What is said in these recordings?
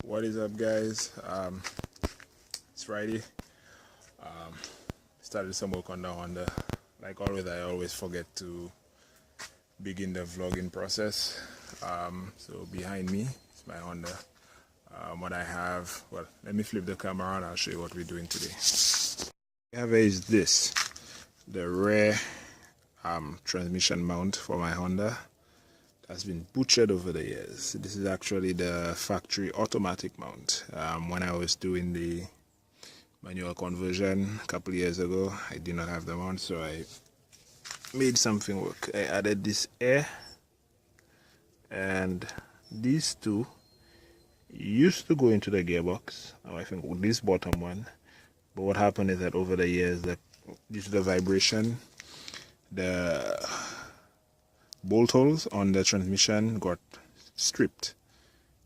What is up, guys? It's Friday. Started some work on the Honda. Like always, I always forget to begin the vlogging process. So behind me is my Honda. What I have, well, let me flip the camera and I'll show you what we're doing today. What I have is this, the rear transmission mount for my Honda. Has been butchered over the years. This is actually the factory automatic mount. When I was doing the manual conversion a couple years ago, I did not have the mount, so I made something work. I added this air, and these two used to go into the gearbox. I think this bottom one, but what happened is that over the years, due to the vibration, the bolt holes on the transmission got stripped,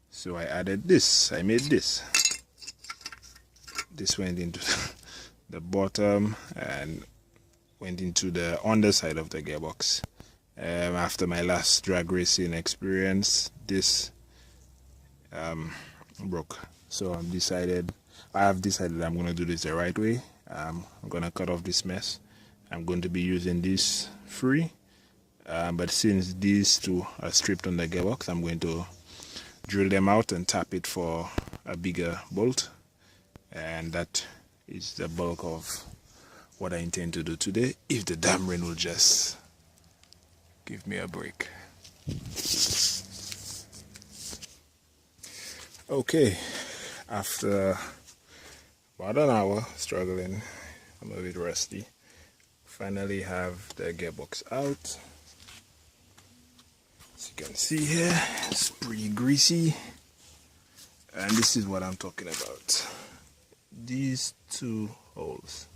so I added this. I made this went into the bottom and went into the underside of the gearbox. After my last drag racing experience, this broke, so I have decided I'm going to do this the right way. I'm going to cut off this mess. I'm going to be using this free. But since these two are stripped on the gearbox, I'm going to drill them out and tap it for a bigger bolt. And that is the bulk of what I intend to do today, if the damn rain will just give me a break. Okay, after about an hour struggling, I'm a bit rusty. Finally have the gearbox out. As you can see here, it's pretty greasy, and this is what I'm talking about. These two holes,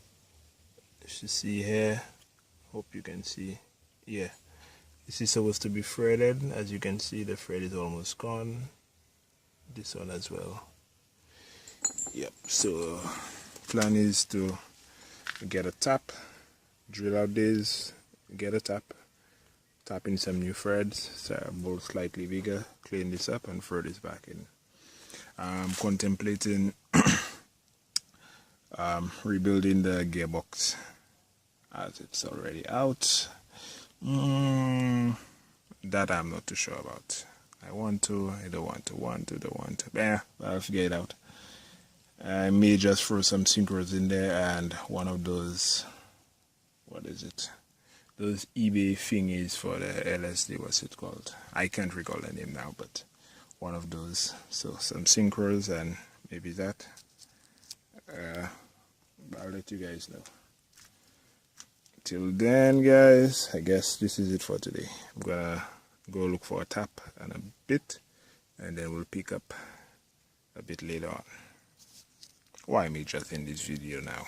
you should see here, hope you can see. Yeah, this is supposed to be threaded. As you can see, the thread is almost gone. This one as well. Yep, so plan is to get a tap, drill out this, get a tap, tap in some new threads, so bolt slightly bigger, clean this up and throw this back in. I'm contemplating rebuilding the gearbox as it's already out. That I'm not too sure about. I want to, I don't want to, don't want to. Yeah, I'll figure it out. I may just throw some synchros in there and one of those, what is it? Those eBay thingies for the LSD, what's it called? I can't recall the name now, but one of those. So some synchros and maybe that. I'll let you guys know. Till then, guys, I guess this is it for today. I'm gonna go look for a tap and a bit, and then we'll pick up a bit later on. Why me just in this video now?